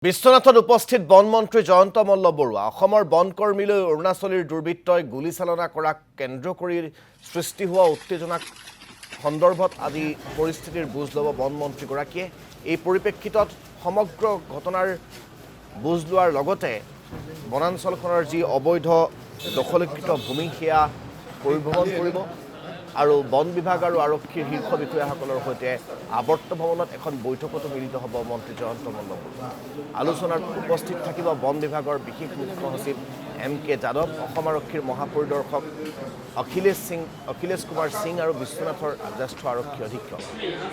বিশ্বনাথত উপস্থিত বনমন্ত্ৰী জয়ন্ত মল্ল বৰুৱা অসমৰ বনকৰ্মীলৈ অৰুণাচলীৰ দুৰ্বৃত্তই গুলীচালনা কৰা কেন্দ্ৰ কৰি সৃষ্টি হোৱা উত্তেজনাক সন্দৰ্ভত আজি পৰিস্থিতিৰ বুজ ল'ব বনমন্ত্ৰীগৰাকীয়ে এই পৰিপ্ৰেক্ষিতত সমগ্ৰ ঘটনাৰ বুজ লোৱাৰ লগতে বনাঞ্চলখনৰ যি অবৈধ দখলীকৃত ভূমি সেয়া পৰিভ্ৰমণ কৰিব আৰু বন বিভাগ আৰু আৰক্ষীৰ শীৰ্ষ বিষয়াসকলৰ সৈতে আৱৰ্ত ভৱনত এখন বৈঠকতো মিলিত হ'ব মন্ত্ৰী জয়ন্ত মল্ল বৰুৱা। আলোচনাত উপস্থিত থাকিব বন বিভাগৰ বিশেষ মুখ্য সচিব MK যাদৱ, অসম আৰক্ষীৰ মহাপৰিদৰ্শক অখিলেশ কুমাৰ সিং আৰু বিশ্বনাথৰ জ্যেষ্ঠ আৰক্ষী অধীক্ষক।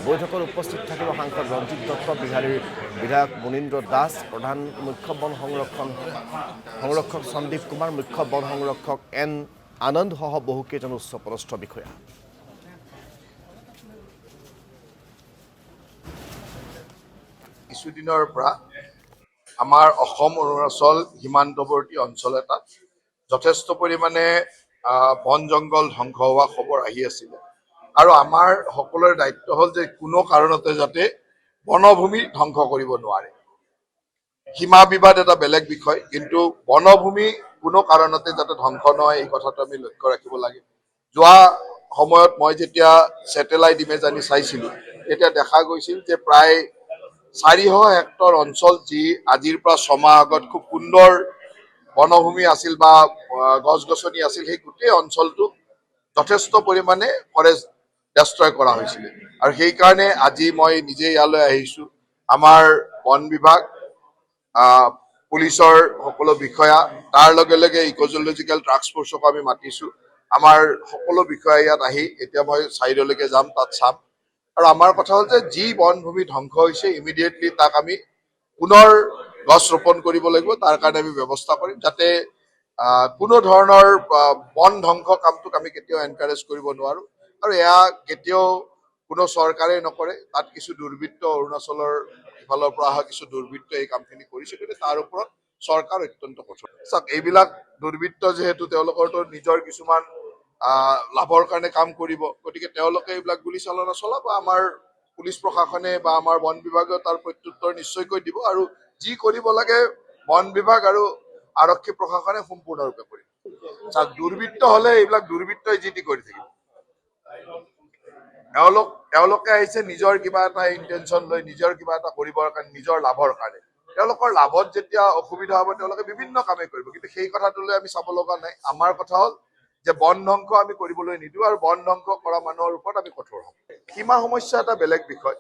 বৈঠকত উপস্থিত থাকিব সাংসদ ৰঞ্জিত দত্ত, বিহালীৰ বিধায়ক মুনীন্দ্ৰ দাস, প্ৰধান মুখ্য বন সংৰক্ষক সন্দীপ কুমাৰ, মুখ্য বন সংৰক্ষক N আনন্দ সহ বহুকেইজন উচ্চপদস্থ বিষয়া। কিছুদিনৰ পৰা আমাৰ অসম অৰুণাচল সীমান্তৱৰ্তী অঞ্চল এটাত যথেষ্ট পৰিমাণে বন জংগল ধ্বংস হোৱা খবৰ আহি আছিলে আৰু আমাৰ সকলোৰে দায়িত্ব হ'ল যে কোনো কাৰণতে যাতে বনভূমি ধ্বংস কৰিব নোৱাৰে। সীমা বিবাদ এটা বেলেগ বিষয়, কিন্তু বনভূমি কোনো কাৰণতে যাতে ধ্বংস নহয় এই কথাটো আমি লক্ষ্য ৰাখিব লাগে। যোৱা সময়ত মই যেতিয়া ছেটেলাইট ইমেজ আনি চাইছিলোঁ তেতিয়া দেখা গৈছিল যে প্ৰায় 400 হেক্টৰ অঞ্চল যি আজিৰ পৰা 6 মাহ আগত খুব সুন্দৰ বনভূমি আছিল বা গছ গছনি আছিল, সেই গোটেই অঞ্চলটো যথেষ্ট পৰিমাণে ফৰেষ্ট ডেষ্ট্ৰয় কৰা হৈছিল। আৰু সেইকাৰণে আজি মই নিজে ইয়ালৈ আহিছোঁ। আমাৰ বন বিভাগ, পুলিচৰ সকলো বিষয়া, তাৰ লগে লগে ইক'জলজিকেল টাস্ক ফ'ৰ্চক আমি মাতিছোঁ। আমাৰ সকলো বিষয়া ইয়াত আহি এতিয়া মই চাইডলৈকে যাম, তাত চাম। আৰু আমাৰ কথা হ'ল যে যি বনভূমি ধ্বংস হৈছে ইমিডিয়েটলি তাক আমি পুনৰ গছ ৰোপণ কৰিব লাগিব। তাৰ কাৰণে আমি ব্যৱস্থা কৰিম যাতে কোনো ধৰণৰ বন ধ্বংস কামটোক আমি কেতিয়াও এনকাৰেজ কৰিব নোৱাৰোঁ। আৰু এয়া কেতিয়াও কোনো চৰকাৰেই নকৰে। তাত কিছু দুৰ্বৃত্ত, অৰুণাচলৰ ইফালৰ পৰা অহা কিছু দুৰ্বৃত্ত এই কামখিনি কৰিছে, কিন্তু তাৰ ওপৰত চৰকাৰ অত্যন্ত কঠোৰ। চাওক, এইবিলাক দুৰ্বৃত্ত যিহেতু তেওঁলোকৰতো নিজৰ কিছুমান লাভৰ কাৰণে কাম কৰিব, গতিকে তেওঁলোকে এইবিলাক গুলীচালনা চলাব। আমাৰ পুলিচ প্ৰশাসনে বা আমাৰ বন বিভাগে তাৰ প্ৰত্যুত্তৰ নিশ্চয়কৈ দিব, আৰু যি কৰিব লাগে বন বিভাগ আৰু আৰক্ষী প্ৰশাসনে সম্পূৰ্ণৰূপে কৰিব। চাওক, দুৰ্বৃত্ত হ'লে এইবিলাক দুৰ্বৃত্তই যি টি কৰি থাকিব। তেওঁলোকে আহিছে নিজৰ কিবা এটা ইণ্টেনশ্যন লৈ, নিজৰ কিবা এটা কৰিবৰ কাৰণে, নিজৰ লাভৰ কাৰণে। তেওঁলোকৰ লাভত যেতিয়া অসুবিধা হ'ব তেওঁলোকে বিভিন্ন কামেই কৰিব, কিন্তু সেই কথাটোলৈ আমি চাব লগা নাই। আমাৰ কথা হ'ল যে বন ধ্বংস আমি কৰিবলৈ নিদিওঁ আৰু বন ধ্বংস কৰা মানুহৰ ওপৰত আমি কঠোৰ হ'ম। সীমা সমস্যা এটা বেলেগ বিষয়।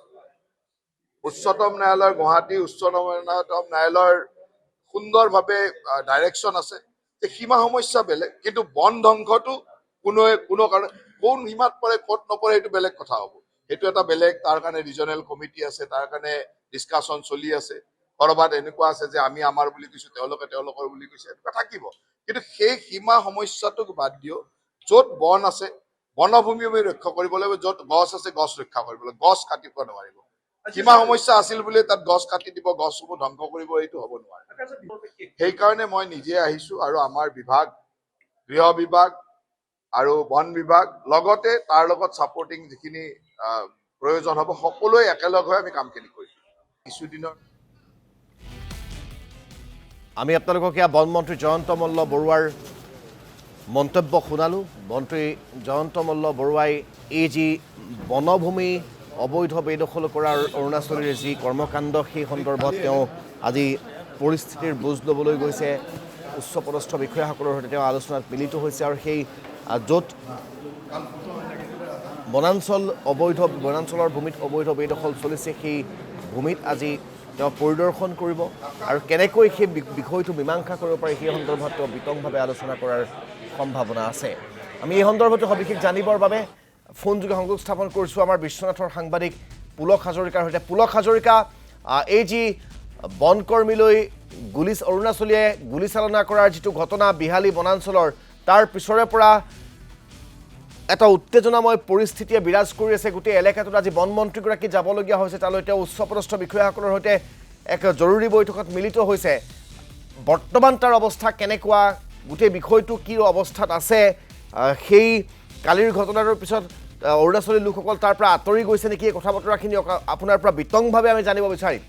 উচ্চতম ন্যায়ালয়ৰ, গুৱাহাটী উচ্চতম ন্যায়ালয়ৰ সুন্দৰভাৱে ডাইৰেকশ্যন আছে যে সীমা সমস্যা বেলেগ, কিন্তু বন ধ্বংসটো কোনো কাৰণে কোন সীমাত পৰে ক'ত নপৰে সেইটো বেলেগ কথা হ'ব। সেইটো এটা বেলেগ, তাৰ কাৰণে ৰিজনেল কমিটি আছে, তাৰ কাৰণে ডিছকাশ্যন চলি আছে। ক'ৰবাত এনেকুৱা আছে যে আমি আমাৰ বুলি কৈছোঁ, তেওঁলোকে তেওঁলোকৰ বুলি কৈছে, এনেকুৱা থাকিব। কিন্তু সেই সীমা সমস্যাটোক বাদ দিও, য'ত বন আছে বনভূমি আমি ৰক্ষা কৰিব লাগিব, য'ত গছ আছে গছ ৰক্ষা কৰিব লাগিব, গছ কাটিব নোৱাৰিব। সীমা সমস্যা আছিল বুলি তাত গছ কাটি দিব, গছসমূহ ধ্বংস কৰিব, এইটো হ'ব নোৱাৰে। সেইকাৰণে মই নিজে আহিছোঁ আৰু আমাৰ বিভাগ, গৃহ বিভাগ আৰু বন বিভাগ, লগতে তাৰ লগত ছাপৰ্টিং যিখিনি প্ৰয়োজন হ'ব, সকলোৱে একেলগ হৈ আমি কামখিনি কৰিম। কিছুদিনৰ আমি আপোনালোকক এয়া বনমন্ত্ৰী জয়ন্ত মল্ল বৰুৱাৰ মন্তব্য শুনালোঁ। মন্ত্ৰী জয়ন্ত মল্ল বৰুৱাই এই যি বনভূমি অবৈধ বেদখল কৰাৰ অৰুণাচলীৰ যি কৰ্মকাণ্ড, সেই সন্দৰ্ভত তেওঁ আজি পৰিস্থিতিৰ বুজ ল'বলৈ গৈছে। উচ্চপদস্থ বিষয়াসকলৰ সৈতে তেওঁ আলোচনাত মিলিত হৈছে আৰু সেই য'ত বনাঞ্চলৰ ভূমিত অবৈধ বেদখল চলিছে, সেই ভূমিত আজি তেওঁ পৰিদৰ্শন কৰিব আৰু কেনেকৈ সেই বিষয়টো মীমাংসা কৰিব পাৰে সেই সন্দৰ্ভত তেওঁ বিতংভাৱে আলোচনা কৰাৰ সম্ভাৱনা আছে। আমি এই সন্দৰ্ভত সবিশেষ জানিবৰ বাবে ফোনযোগে সংযোগ স্থাপন কৰিছোঁ আমাৰ বিশ্বনাথৰ সাংবাদিক পুলক হাজৰিকাৰ সৈতে। পুলক হাজৰিকা, এই যি বনকৰ্মীলৈ অৰুণাচলীয়ে গুলীচালনা কৰাৰ যিটো ঘটনা বিহালী বনাঞ্চলৰ, তাৰ পিছৰে পৰা এটা উত্তেজনাময় পৰিস্থিতিয়ে বিৰাজ কৰি আছে গোটেই এলেকাটোত। আজি বনমন্ত্ৰীগৰাকী যাবলগীয়া হৈছে তালৈ, তেওঁ উচ্চপদস্থ বিষয়াসকলৰ সৈতে এক জৰুৰী বৈঠকত মিলিত হৈছে। বৰ্তমান তাৰ অৱস্থা কেনেকুৱা, গোটেই বিষয়টো কি অৱস্থাত আছে, সেই কালিৰ ঘটনাটোৰ পিছত অৰুণাচলী লোকসকল তাৰ পৰা আঁতৰি গৈছে নেকি, এই কথা বতৰাখিনি আপোনাৰ পৰা বিতংভাৱে আমি জানিব বিচাৰিম।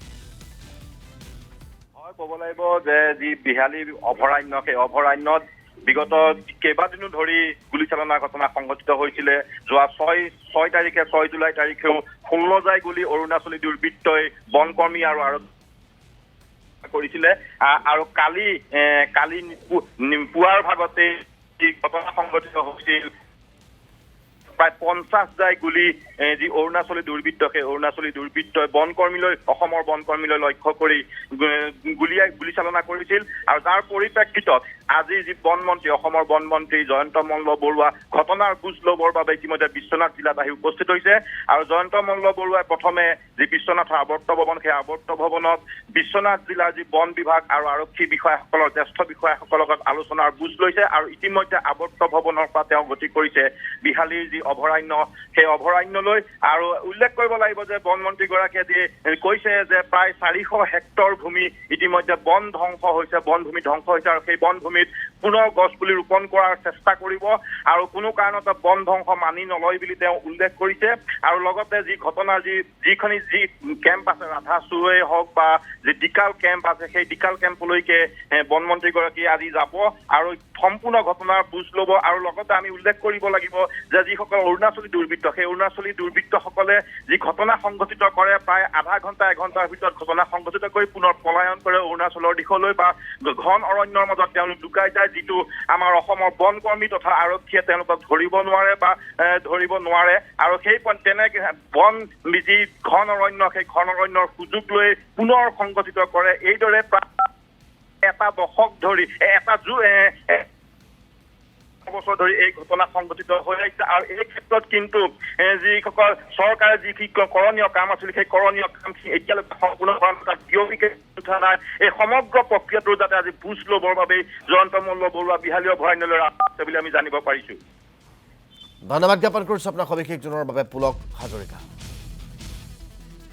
ক'ব লাগিব যে যি বিহালী অভয়াৰণ্য সেই অভয়াৰণ্যত বিগত কেইবাদিনো ধৰি গুলীচালনাৰ ঘটনা সংঘটিত হৈছিলে যোৱা 6 তাৰিখে 6 জুলাই তাৰিখেও 16 জাই গুলী অৰুণাচলী দুৰ্বৃত্তই বনকৰ্মী আৰু কৰিছিলে আৰু কালি পুৱাৰ ভাগতে যি ঘটনা সংঘটিত হৈছিল প্ৰায় 50 জাই গুলী যি অৰুণাচলী দুৰ্বৃত্ত সেই অৰুণাচলী দুৰ্বৃত্তই অসমৰ বনকৰ্মীলৈ লক্ষ্য কৰি গুলীচালনা কৰিছিল আৰু তাৰ পৰিপ্ৰেক্ষিতত আজি যি অসমৰ বন মন্ত্ৰী জয়ন্ত মল্ল বৰুৱা ঘটনাৰ বুজ ল'বৰ বাবে ইতিমধ্যে বিশ্বনাথ জিলাত আহি উপস্থিত হৈছে আৰু জয়ন্ত মল্ল বৰুৱাই প্ৰথমে যি বিশ্বনাথৰ আৱৰ্ত ভৱন সেই আৱৰ্ত ভৱনত বিশ্বনাথ জিলাৰ যি বন বিভাগ আৰু আৰক্ষী বিষয়াসকলৰ জ্যেষ্ঠ বিষয়াসকলৰ লগত আলোচনাৰ বুজ লৈছে আৰু ইতিমধ্যে আৱৰ্ত ভৱনৰ পৰা তেওঁ গতি কৰিছে বিহালীৰ যি অভয়াৰণ্য সেই অভয়াৰণ্যলৈ আৰু উল্লেখ কৰিব লাগিব যে বন মন্ত্ৰীগৰাকীয়ে কৈছে যে প্ৰায় 400 হেক্টৰ ভূমি ইতিমধ্যে বনভূমি ধ্বংস হৈছে আৰু সেই বনভূমিত পুনৰ গছ পুলি ৰোপণ কৰাৰ চেষ্টা কৰিব আৰু কোনো কাৰণতে বন ধ্বংস মানি নলয় বুলি তেওঁ উল্লেখ কৰিছে আৰু লগতে যি ঘটনাৰ যি কেম্প আছে ৰাধা চুৱে হওক বা যি ডিকাল কেম্প আছে সেই ডিকাল কেম্পলৈকে বন মন্ত্ৰীগৰাকীয়ে আজি যাব আৰু সম্পূৰ্ণ ঘটনাৰ বুজ ল'ব আৰু লগতে আমি উল্লেখ কৰিব লাগিব যে যিসকল অৰুণাচলী দুৰ্বৃত্ত সেই অৰুণাচলী দুৰ্বৃত্তসকলে যি ঘটনা সংঘটিত কৰে প্ৰায় আধা ঘণ্টা 1 ঘণ্টাৰ ভিতৰত ঘটনা সংঘটিত কৰি পুনৰ পলায়ন কৰে অৰুণাচলৰ দিশলৈ বা ঘন অৰণ্যৰ মাজত তেওঁলোক লুকাই যায় যিটো আমাৰ অসমৰ বনকৰ্মী তথা আৰক্ষীয়ে তেওঁলোকক ধৰিব নোৱাৰে আৰু সেই তেনেকে বন যি ঘন অৰণ্য সেই ঘন অৰণ্যৰ সুযোগ লৈ পুনৰ সংঘটিত কৰে এইদৰে প্ৰায় এটা দশক ধৰি বছৰ ধৰি এই ঘটনা সংঘটিত হৈ আহিছে আৰু এই ক্ষেত্ৰত কিন্তু যিসকল চৰকাৰে যি কৰণীয় কাম আছিল সেই কৰণীয় কাম এতিয়ালৈকে সম্পূৰ্ণ উঠা নাই এই সমগ্ৰ প্ৰক্ৰিয়াটো যাতে আজি বুজ ল'বৰ বাবে জয়ন্ত মল্ল বৰুৱা বিহালী অভয়াৰণ্যলৈ আছে বুলি আমি জানিব পাৰিছো। ধন্যবাদ জ্ঞাপন কৰিছো আপোনাক সবিশেষ জনোৱাৰ বাবে পুলক হাজৰিকা।